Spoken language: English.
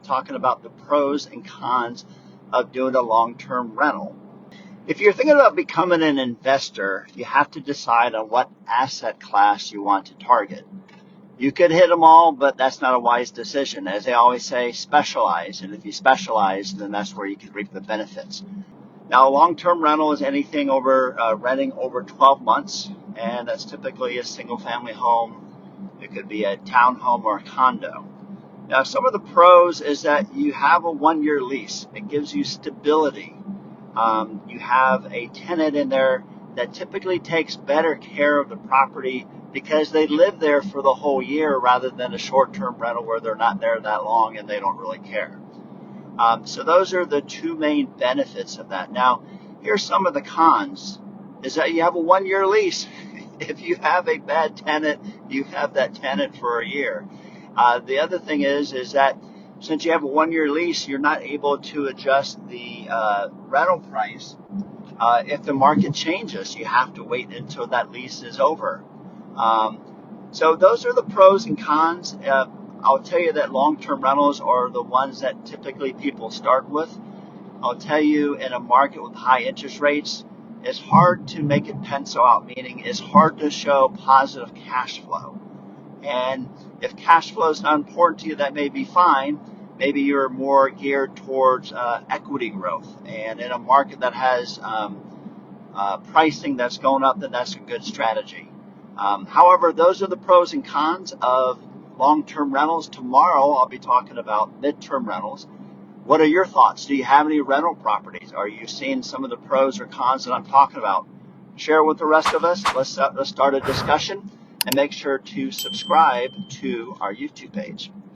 talking about the pros and cons of doing a long-term rental. If you're thinking about becoming an investor, you have to decide on what asset class you want to target. You could hit them all, but that's not a wise decision. As they always say, specialize. And if you specialize, then that's where you can reap the benefits. Now, a long-term rental is anything over renting over 12 months, and that's typically a single-family home. It could be a townhome or a condo. Now, some of the pros is that you have a one-year lease. It gives you stability. You have a tenant in there that typically takes better care of the property because they live there for the whole year rather than a short-term rental where they're not there that long and they don't really care. So those are the two main benefits of that. Now, here's some of the cons, is that you have a one-year lease. If you have a bad tenant, you have that tenant for a year. The other thing is that since you have a one-year lease, you're not able to adjust the rental price. If the market changes, you have to wait until that lease is over. So those are the pros and cons. I'll tell you that long-term rentals are the ones that typically people start with. I'll tell you, in a market with high interest rates, it's hard to make it pencil out, meaning it's hard to show positive cash flow. And if cash flow is not important to you, that may be fine. Maybe you're more geared towards equity growth. And in a market that has pricing that's going up, then that's a good strategy. However, those are the pros and cons of long-term rentals. Tomorrow, I'll be talking about midterm rentals. What are your thoughts? Do you have any rental properties? Are you seeing some of the pros or cons that I'm talking about? Share with the rest of us. Let's start a discussion, and make sure to subscribe to our YouTube page.